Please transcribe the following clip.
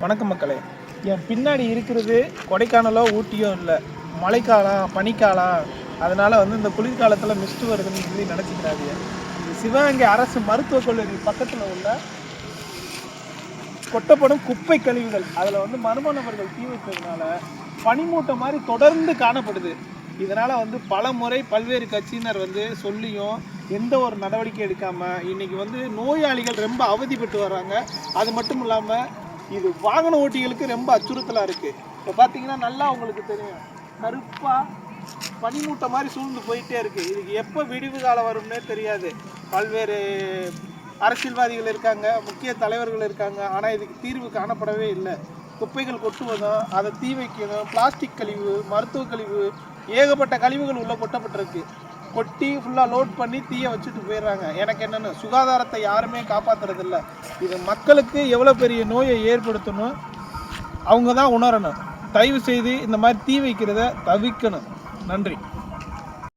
வணக்கம் மக்களே. என் பின்னாடி இருக்கிறது கொடைக்கானலோ ஊட்டியோ இல்லை, மழைக்காலம் பனிக்காலம். அதனால் இந்த குளிர்காலத்தில் மிஸ்ட் வருதுன்னு சொல்லி நினச்சிக்கிறாங்க. இது சிவகங்கை அரசு மருத்துவக் கல்லூரி பக்கத்தில் உள்ள கொட்டப்படும் குப்பை கழிவுகள். அதில் மர்ம நபர்கள் தீ வைத்ததுனால பனிமூட்டை மாதிரி தொடர்ந்து காணப்படுது. இதனால் பல முறை பல்வேறு கட்சியினர் சொல்லியும் எந்த ஒரு நடவடிக்கை எடுக்காமல் இன்றைக்கி நோயாளிகள் ரொம்ப அவதிப்பட்டு வர்றாங்க. அது மட்டும் இல்லாமல் இது வாகன ஓட்டிகளுக்கு ரொம்ப அச்சுறுத்தலாக இருக்குது. இப்போ பார்த்தீங்கன்னா நல்லா உங்களுக்கு தெரியும், கருப்பாக பனிமூட்டை மாதிரி சூழ்ந்து போயிட்டே இருக்குது. இதுக்கு எப்போ விடிவு காலம் வரும்னே தெரியாது. பல்வேறு அரசியல்வாதிகள் இருக்காங்க, முக்கிய தலைவர்கள் இருக்காங்க, ஆனால் இதுக்கு தீர்வு காணப்படவே இல்லை. குப்பைகள் கொட்டுவதும், அதை தீ வைக்கணும், பிளாஸ்டிக் கழிவு, மருத்துவ கழிவு, ஏகப்பட்ட கழிவுகள் உள்ளே கொட்டப்பட்டிருக்கு. கொட்டி ஃபுல்லாக லோட் பண்ணி தீயை வச்சுட்டு போயிடுறாங்க. எனக்கு என்னென்னு சுகாதாரத்தை யாருமே காப்பாற்றுறதில்ல. இது மக்களுக்கு எவ்வளோ பெரிய நோயை ஏற்படுத்தணும் அவங்க தான் உணரணும். தயவு செய்து இந்த மாதிரி தீ வைக்கிறத தவிர்க்கணும். நன்றி.